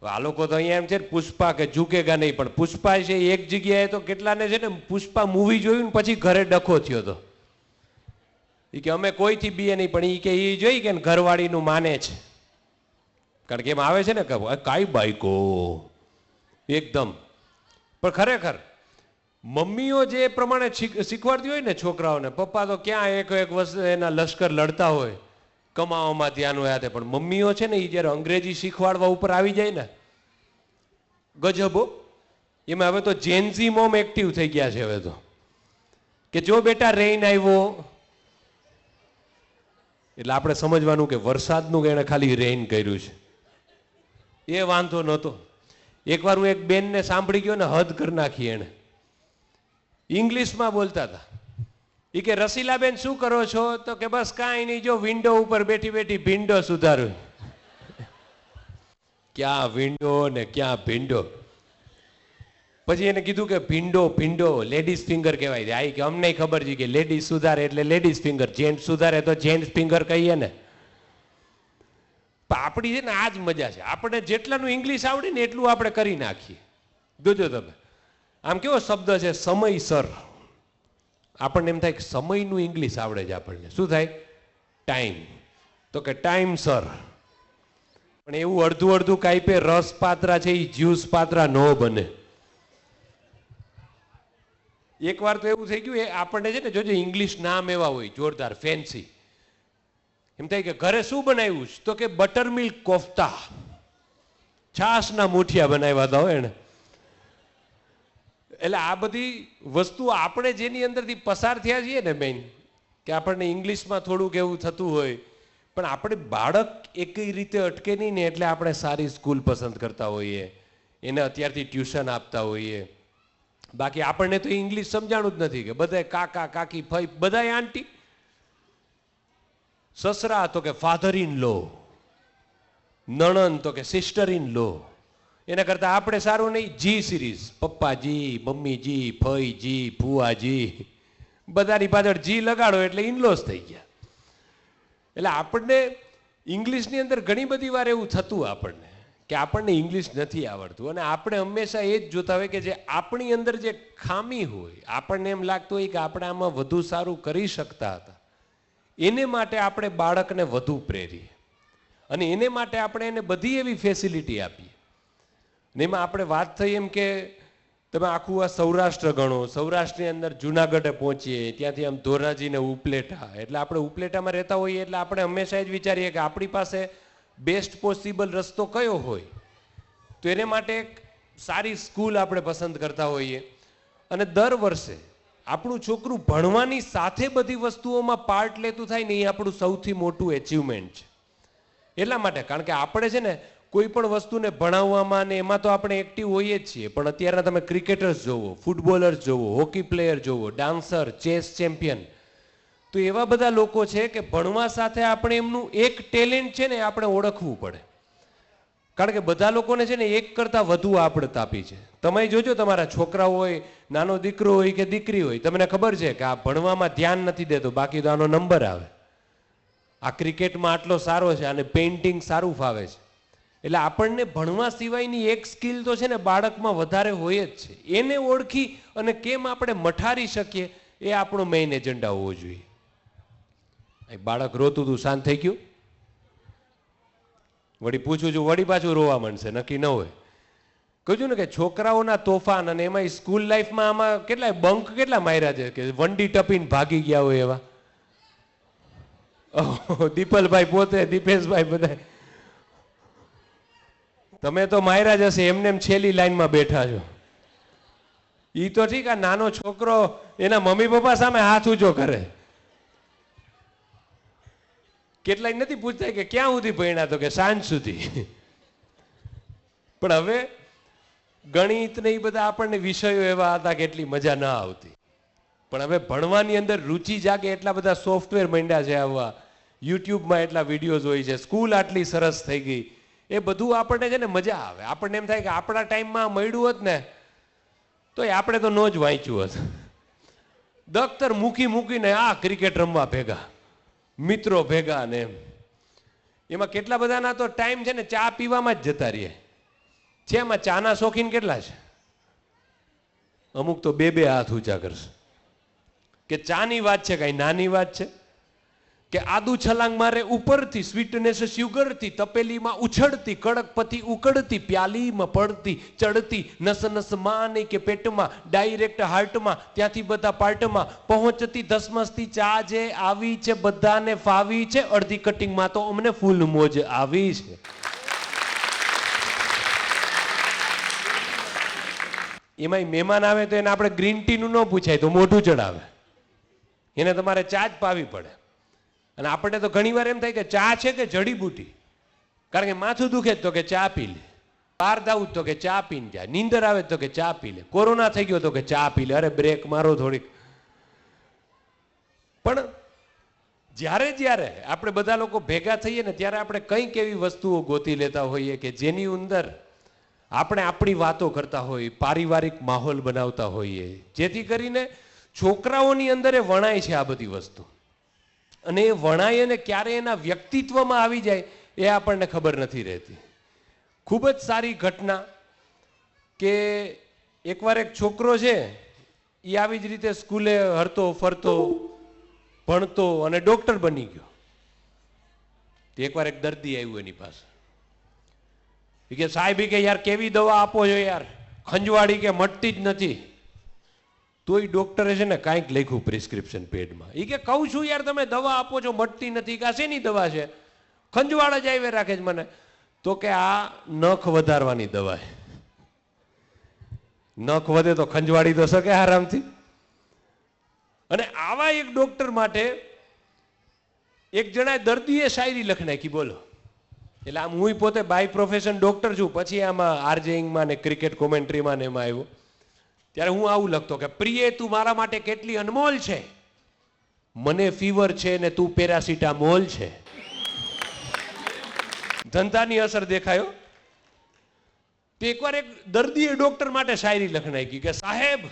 Speaker 2: આ લોકો તો અહીંયા એમ છે પુષ્પા કે ઝૂકેગા નહીં, પણ પુષ્પા છે એક જગ્યાએ તો કેટલાને છે ને પુષ્પા મૂવી જોયું ને પછી ઘરે ડખો થયો હતો. એ કે અમે કોઈથી બીએ નહીં, પણ એ કે એ જોઈ કે ઘરવાળીનું માને છે. કારણ કે એમ આવે છે ને કે કાંઈ બાઈકો એકદમ. પણ ખરેખર મમ્મીઓ જે પ્રમાણે શીખવાડતી હોય ને છોકરાઓને, પપ્પા તો ક્યાં એક વર્ષ એના લશ્કર લડતા હોય, કમાવામાં ધ્યાન હોય, પણ મમ્મીઓ છે ને એ જ્યારે અંગ્રેજી શીખવાડવા ઉપર આવી જાય ને ગજબો. એમાં હવે તો જેન્ઝી મોમ એક્ટિવ થઈ ગયા છે હવે તો, કે જો બેટા રેઇન આવ્યો એટલે આપણે સમજવાનું કે વરસાદનું એને ખાલી રેઇન કર્યું છે, એ વાંધો નહોતો. એકવાર હું એક બેનને સાંભળી ગયો ને હદ કરી નાખી. એને ઇંગ્લિશમાં બોલતા હતા. એ કે રસીલાબેન શું કરો છો? તો કે બસ કાંઈ નહીં, જો વિન્ડો ઉપર બેઠી બેઠી ભીંડો સુધારું. ક્યાં વિન્ડો ને ક્યાં ભીંડો. પછી એને કીધું કે ભીંડો ભીંડો લેડીઝ ફિંગર કહેવાય છે. આ કે અમને ખબર છે કે લેડીઝ સુધારે એટલે લેડીઝ ફિંગર, જેન્ટ્સ સુધારે તો જેન્ટ્સ ફિંગર કહીએ ને. આપણી છે ને આ જ મજા છે, આપણે જેટલાનું ઇંગ્લિશ આવડે ને એટલું આપણે કરી નાખીએ. જોજો તમે આમ કેવો શબ્દ છે સમયસર. આપણને એમ થાય કે સમયનું ઇંગ્લિશ આવડે છે આપણને. શું થાય? ટાઈમ. તો કે ટાઈમસર. પણ એવું અડધું અડધું કાંઈ રસ પાત્રા છે એ જ્યુસ પાત્રા ન બને. એકવાર તો એવું થઈ ગયું, એ આપણને છે ને જોજો ઇંગ્લિશ નામ એવા હોય જોરદાર ફેન્સી. એમ થાય કે ઘરે શું બનાવ્યું છે? તો કે બટર મિલ્ક કોફતા, છાશના મુઠિયા બનાવ્યા હતા હોય એને. એટલે આ બધી વસ્તુ આપણે જેની અંદરથી પસાર થયા છીએ ને મેઇન, કે આપણને ઇંગ્લિશમાં થોડુંક એવું થતું હોય, પણ આપણે બાળક એકઈ રીતે અટકે નહીં ને એટલે આપણે સારી સ્કૂલ પસંદ કરતા હોઈએ, એને અત્યારથી ટ્યુશન આપતા હોઈએ. બાકી આપણને તો ઇંગ્લિશ સમજાણું જ નથી કે બધા કાકા કાકી ફઈ બધા આંટી, સસરા તો કે ફાધર ઇન લો, નણંદ તો કે સિસ્ટર ઇન લો. એના કરતા આપણે સારું નહીં જી સિરીઝ, પપ્પાજી મમ્મીજી ફઈજી ભુવાજી બધાની પાછળ જી લગાડો એટલે ઇનલોસ થઈ ગયા. એટલે આપણને ઇંગ્લિશની અંદર ઘણી બધી વાર એવું થતું આપણને કે આપણને ઇંગ્લિશ નથી આવડતું, અને આપણે હંમેશા એ જ જોતા હોય કે જે આપણી અંદર જે ખામી હોય, આપણને એમ લાગતું હોય કે આપણે આમાં વધુ સારું કરી શકતા હતા, એને માટે આપણે બાળકને વધુ પ્રેરીએ અને એને માટે આપણે એને બધી એવી ફેસિલિટી આપીએ. ને એમાં આપણે વાત થઈ એમ કે તમે આખું આ સૌરાષ્ટ્ર ગણો, સૌરાષ્ટ્રની અંદર જુનાગઢે પહોંચીએ, ત્યાંથી આમ ધોરાજીને ઉપલેટા, એટલે આપણે ઉપલેટામાં રહેતા હોઈએ એટલે આપણે હંમેશા જ વિચારીએ કે આપણી પાસે બેસ્ટ પોસિબલ રસ્તો કયો હોય, તો એને માટે એક સારી સ્કૂલ આપણે પસંદ કરતા હોઈએ. અને દર વર્ષે આપણું છોકરું ભણવાની સાથે બધી વસ્તુઓમાં પાર્ટ લેતું થાય ને, એ આપણું સૌથી મોટું એચિવમેન્ટ છે. એટલા માટે કારણ કે આપણે છે ને કોઈ પણ વસ્તુને ભણાવવામાં ને એમાં તો આપણે એક્ટિવ હોઈએ જ છીએ, પણ અત્યારના તમે ક્રિકેટર્સ જોવો, ફૂટબોલર્સ જોવો, હોકી પ્લેયર જોવો, ડાન્સર, ચેસ ચેમ્પિયન, તો એવા બધા લોકો છે કે ભણવા સાથે આપણે એમનું એક ટેલેન્ટ છે ને આપણે ઓળખવું પડે. કારણ કે બધા લોકોને છે ને એક કરતાં વધુ આવડત આપી છે. તમે જોજો તમારા છોકરાઓ હોય, નાનો દીકરો હોય કે દીકરી હોય, તમને ખબર છે કે આ ભણવામાં ધ્યાન નથી દેતો, બાકી તો આનો નંબર આવે. આ ક્રિકેટમાં આટલો સારો છે અને પેઇન્ટિંગ સારું ફાવે છે. એટલે આપણને ભણવા સિવાયની એક સ્કિલ તો છે ને બાળકમાં વધારે હોય જ છે. એને ઓળખી અને કેમ આપણે મઠારી શકીએ એ આપણો મેઇન એજન્ડા હોવો જોઈએ. બાળક રોતું તું શાંત થઈ ગયું, વળી પૂછું છું વળી પાછું રોવા માંડશે, નક્કી ન હોય. કહ્યું ને કે છોકરાઓના તોફાન, અને એમાં સ્કૂલ લાઈફમાં આમાં કેટલા બંક કેટલા માર્યા છે કે વંડી ટપીને ભાગી ગયા હોય એવા. દીપલભાઈ પોતે, દીપેશભાઈ બધા તમે તો માર્યા જ હશે, એમને એમ છેલ્લી લાઈનમાં બેઠા છો. ઈ તો ઠીક, આ નાનો છોકરો એના મમ્મી પપ્પા સામે હાથ ઊંચો કરે. કેટલાય નથી પૂછતા કે ક્યાં સુધી ભણ્યા, તો કે સાંજ સુધી. પણ હવે ગણિત ને એ બધા આપણને વિષયો એવા હતા કે એટલી મજા ના આવતી. પણ હવે ભણવાની અંદર રુચિ જાગે એટલા બધા સોફ્ટવેર માંડ્યા છે આવવા, યુટ્યુબમાં એટલા વિડીયોઝ હોય છે, સ્કૂલ આટલી સરસ થઈ ગઈ, એ બધું આપણને છે ને મજા આવે. આપણને એમ થાય કે આપણા ટાઈમમાં મળ્યું હોત ને તો આપણે તો નો જ વાંચ્યું હોત. દફતર મૂકી મૂકીને આ ક્રિકેટ રમવા ભેગા, મિત્રો ભેગા ને એમ. એમાં કેટલા બધાના તો ટાઈમ છે ને ચા પીવામાં જ જતા રહીએ. છે એમાં ચાના શોખીન કેટલા છે? અમુક તો બે હાથ ઊંચા કરશે કે ચાની વાત છે, કઈ નાની વાત છે? કે આદુ છલાંગ મારે ઉપરથી, સ્વીટનેસ સ્યુગરથી, તપેલીમાં ઉછળતી, કડકપતિ ઉકળતી, પ્યાલીમાં પડતી, ચડતી, નસ નસ માં નહીં કે પેટમાં, ડાયરેક્ટ હાર્ટમાં, ત્યાંથી બધા પાર્ટમાં પહોંચતી, ધસમસતી ચા જે આવી છે બધાને ફાવી છે, અડધી કટિંગમાં તો અમને ફૂલ મોજ આવી છે. એમાં મહેમાન આવે તો એને આપણે ગ્રીન ટી નું ન પૂછાય તો મોઢું ચડાવે, એને તમારે ચા જ પાવી પડે. અને આપણે તો ઘણી વાર એમ થાય કે ચા છે કે જડીબુટી, કારણ કે માથું દુખે તો કે ચા પી લે, બહાર દાવું તો કે ચા પીને જાય, નીંદર આવે તો કે ચા પી લે, કોરોના થઈ ગયો તો કે ચા પી લે, અરે બ્રેક મારો થોડીક. પણ જ્યારે આપણે બધા લોકો ભેગા થઈએ ને ત્યારે આપણે કંઈક એવી વસ્તુઓ ગોતી લેતા હોઈએ કે જેની અંદર આપણે આપણી વાતો કરતા હોઈએ, પારિવારિક માહોલ બનાવતા હોઈએ, જેથી કરીને છોકરાઓની અંદર એ વણાય છે આ બધી વસ્તુ. અને એ વણાય અને ક્યારે એના વ્યક્તિત્વમાં આવી જાય એ આપણને ખબર નથી રહેતી. ખૂબ જ સારી ઘટના કે એકવાર એક છોકરો છે એ આવી જ રીતે સ્કૂલે હરતો ફરતો ભણતો અને ડોક્ટર બની ગયો. એકવાર એક દર્દી આવ્યું એની પાસે, એ કે સાહેબ કે યાર કેવી દવા આપો છો યાર, ખંજવાળી કે મટતી જ નથી. તોય ડોક્ટરે છે ને કાંઈક લખ્યું પ્રિસ્ક્રિપ્શન પેડમાં, એ કે કહું છું યાર તમે દવા આપો છો મટતી નથી, કે શેની દવા છે, ખંજવાળ જ આવી રાખે છે મને. તો કે આ નખ વધારવાની દવા છે, નખ વધે તો ખંજવાળી તો શકે આરામથી. અને આવા એક ડોક્ટર માટે એક જણાએ દર્દીએ શાયરી લખી નાખી, બોલો. એટલે આમ હું પોતે બાય પ્રોફેશન ડોક્ટર છું, પછી આમાં આરજેઇંગમાં ને ક્રિકેટ કોમેન્ટ્રીમાં ને એમાં આવ્યો ત્યારે હું આવું લખતો કે પ્રિય તું મારા માટે કેટલી અનમોલ છે, મને ફીવર છે ને તું પેરાસિટામોલ છે. ધંધાની અસર દેખાયો. તો એકવાર એક દર્દીએ ડોક્ટર માટે શાયરી લખી નાખી કે સાહેબ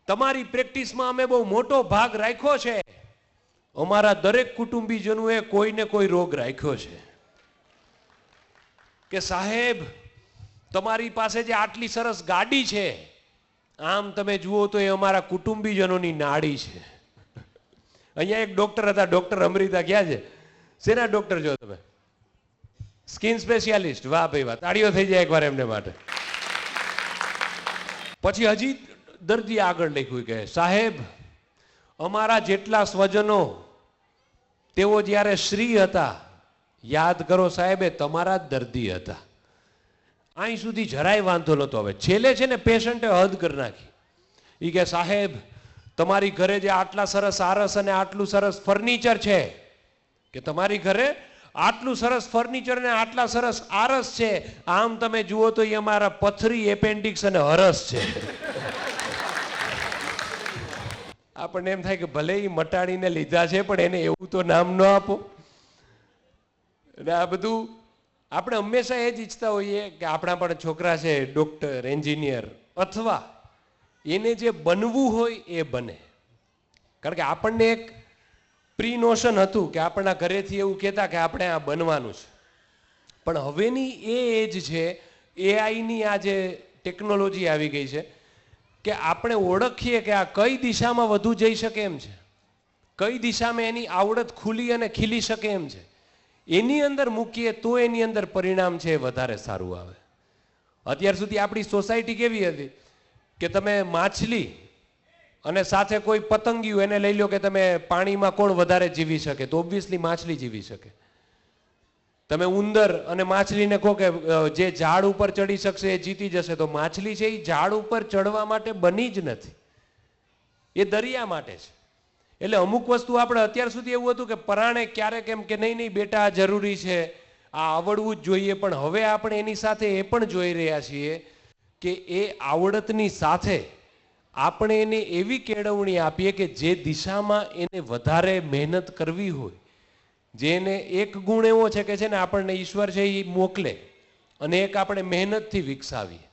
Speaker 2: તમારી પ્રેક્ટિસમાં અમે બહુ મોટો ભાગ રાખ્યો છે, અમારા દરેક કુટુંબીજનોએ કોઈને કોઈ રોગ રાખ્યો છે. કે સાહેબ તમારી પાસે જે આટલી સરસ ગાડી છે, આમ તમે જુઓ તો એ અમારા કુટુંબીજનોની નાડી છે. અહીંયા એક ડોક્ટર હતા, ડોક્ટર અમૃતા, ક્યાં છે? શેના ડોક્ટર છો તમે? Skin specialist. વાહ ભાઈ વાહ, તાળીઓ થઈ જાય એકવાર એમને માટે. પછી હજી દર્દી આગળ લખ્યું કે સાહેબ અમારા જેટલા સ્વજનો તેઓ જ્યારે શ્રી હતા, યાદ કરો સાહેબ એ તમારા જ દર્દી હતા. અહીં સુધી જરાય વાંધો નતો. હવે છેલ્લે છે ને પેશન્ટે હદ કરી નાખી. એ કે સાહેબ તમારી ઘરે જે આટલા સરસ આરસ અને આટલું સરસ ફર્નિચર છે, કે તમારી ઘરે આટલું સરસ ફર્નિચર ને આટલા સરસ આરસ છે, આમ તમે જુઓ તો એ અમારા પથરી, એપેન્ડિક્સ અને હરસ છે. આપણને એમ થાય કે ભલે એ મટાડીને લીધા છે પણ એને એવું તો નામ ન આપો. અને આ બધું આપણે હંમેશા એ જ ઈચ્છતા હોઈએ કે આપણા પણ છોકરા છે ડોક્ટર, એન્જિનિયર, અથવા એને જે બનવું હોય એ બને. કારણ કે આપણને એક પ્રી નોશન હતું કે આપણા ઘરેથી એવું કહેતા કે આપણે આ બનવાનું છે. પણ હવેની એ એજ છે, એઆઈની આ જે ટેકનોલોજી આવી ગઈ છે કે આપણે ઓળખીએ કે આ કઈ દિશામાં વધુ જઈ શકે એમ છે, કઈ દિશામાં એની આવડત ખુલી અને ખીલી શકે એમ છે, એની અંદર મૂકીએ તો એની અંદર પરિણામ છે વધારે સારું આવે. અત્યાર સુધી આપણી સોસાયટી કેવી હતી કે તમે માછલી અને સાથે કોઈ પતંગિયું એને લઈ લો કે તમે પાણીમાં કોણ વધારે જીવી શકે, તો ઓબ્વિયસલી માછલી જીવી શકે. તમે ઉંદર અને માછલીને કહો કે જે ઝાડ ઉપર ચડી શકશે એ જીતી જશે, તો માછલી છે એ ઝાડ ઉપર ચડવા માટે બની જ નથી, એ દરિયા માટે છે. એટલે અમુક વસ્તુ આપણે અત્યાર સુધી એવું હતું કે પરાણે ક્યારેક એમ કે નહીં નહીં બેટા આ જરૂરી છે, આ આવડવું જ જોઈએ. પણ હવે આપણે એની સાથે એ પણ જોઈ રહ્યા છીએ કે એ આવડતની સાથે આપણે એને એવી કેળવણી આપીએ કે જે દિશામાં એને વધારે મહેનત કરવી હોય, જેને એક ગુણ એવો છે કે છે ને આપણને ઈશ્વર છે એ મોકલે અને એક આપણે મહેનતથી વિકસાવીએ.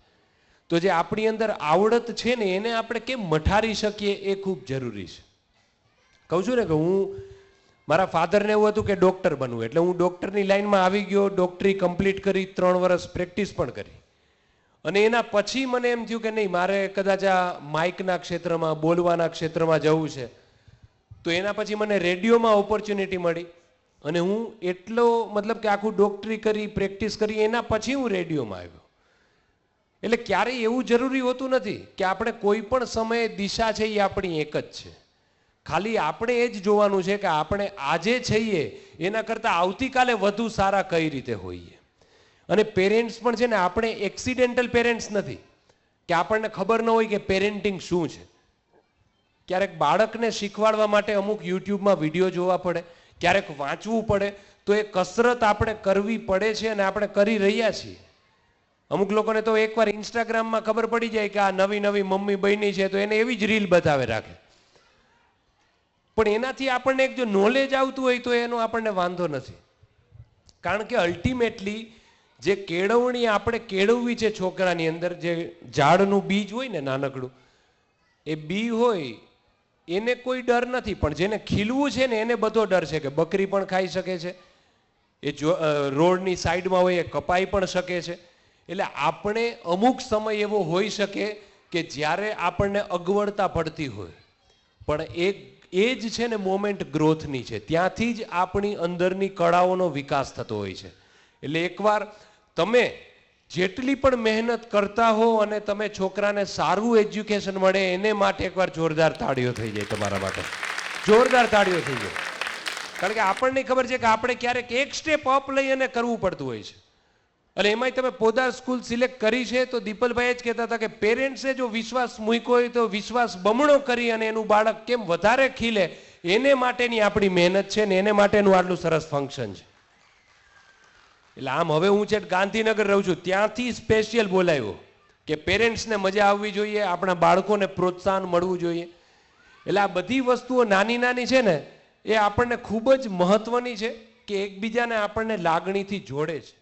Speaker 2: તો જે આપણી અંદર આવડત છે ને એને આપણે કેમ મઠારી શકીએ એ ખૂબ જરૂરી છે. કહું છું ને કે હું મારા ફાધરને એવું હતું કે ડોક્ટર બનવું, એટલે હું ડોક્ટરની લાઈનમાં આવી ગયો, ડોક્ટરી કમ્પ્લીટ કરી, 3 વર્ષ પ્રેક્ટિસ પણ કરી. અને એના પછી મને એમ થયું કે નહીં, મારે કદાચ આ માઇકના ક્ષેત્રમાં, બોલવાના ક્ષેત્રમાં જવું છે. તો એના પછી મને રેડિયોમાં ઓપોર્ચ્યુનિટી મળી અને હું એટલો મતલબ કે આખું ડોક્ટરી કરી, પ્રેક્ટિસ કરી, એના પછી હું રેડિયોમાં આવ્યો. એટલે ક્યારેય એવું જરૂરી હોતું નથી કે આપણે કોઈ પણ સમયે દિશા છે એ આપણી એક જ છે. ખાલી આપણે એ જ જોવાનું છે કે આપણે આજે છીએ એના કરતાં આવતીકાલે વધુ સારા કઈ રીતે હોઈએ. અને પેરેન્ટ્સ પણ છે ને, આપણે એક્સિડેન્ટલ પેરેન્ટ્સ નથી કે આપણને ખબર ન હોય કે પેરેન્ટિંગ શું છે. ક્યારેક બાળકને શીખવાડવા માટે અમુક યુટ્યુબમાં વિડીયો જોવા પડે, ક્યારેક વાંચવું પડે. તો એ કસરત આપણે કરવી પડે છે અને આપણે કરી રહ્યા છીએ. અમુક લોકોને તો એકવાર ઇન્સ્ટાગ્રામમાં ખબર પડી જાય કે આ નવી નવી મમ્મી બની છે તો એને એવી જ રીલ બતાવે રાખે. પણ એનાથી આપણને એક જો નોલેજ આવતું હોય તો એનો આપણને વાંધો નથી. કારણ કે અલ્ટિમેટલી જે કેળવણી આપણે કેળવવી છે છોકરાની અંદર, જે ઝાડનું બીજ હોય ને નાનકડું, એ બી હોય એને કોઈ ડર નથી, પણ જેને ખીલવું છે ને એને બધો ડર છે કે બકરી પણ ખાઈ શકે છે, એ રોડની સાઈડમાં હોય એ કપાઈ પણ શકે છે. એટલે આપણે અમુક સમય એવો હોઈ શકે કે જ્યારે આપણને અગવડતા પડતી હોય, પણ એ જ છે ને મોમેન્ટ ગ્રોથની છે. ત્યાંથી જ આપણી અંદરની કળાઓનો વિકાસ થતો હોય છે. એટલે એકવાર તમે જેટલી પણ મહેનત કરતા હો અને તમે છોકરાને સારું એજ્યુકેશન મળે એને માટે એકવાર જોરદાર તાળીઓ થઈ જાય તમારા માટે, જોરદાર તાળીઓ થઈ જાય. કારણ કે આપણને ખબર છે કે આપણે ક્યારેક એક સ્ટેપ અપ લઈ અને કરવું પડતું હોય છે. અને એમાંય તમે પોદાર સ્કૂલ સિલેક્ટ કરી છે તો દીપલભાઈ જ કહેતા હતા કે પેરેન્ટ્સે જો વિશ્વાસ મૂક્યો હોય તો વિશ્વાસ બમણો કરી અને એનું બાળક કેમ વધારે ખીલે એને માટેની આપણી મહેનત છે ને એને માટેનું આટલું સરસ ફંક્શન છે. એટલે આમ હવે હું છે ગાંધીનગર રહું છું, ત્યાંથી સ્પેશિયલ બોલાવ્યો કે પેરેન્ટ્સને મજા આવવી જોઈએ, આપણા બાળકોને પ્રોત્સાહન મળવું જોઈએ. એટલે આ બધી વસ્તુઓ નાની નાની છે ને એ આપણને ખૂબ જ મહત્વની છે કે એકબીજાને આપણને લાગણીથી જોડે છે.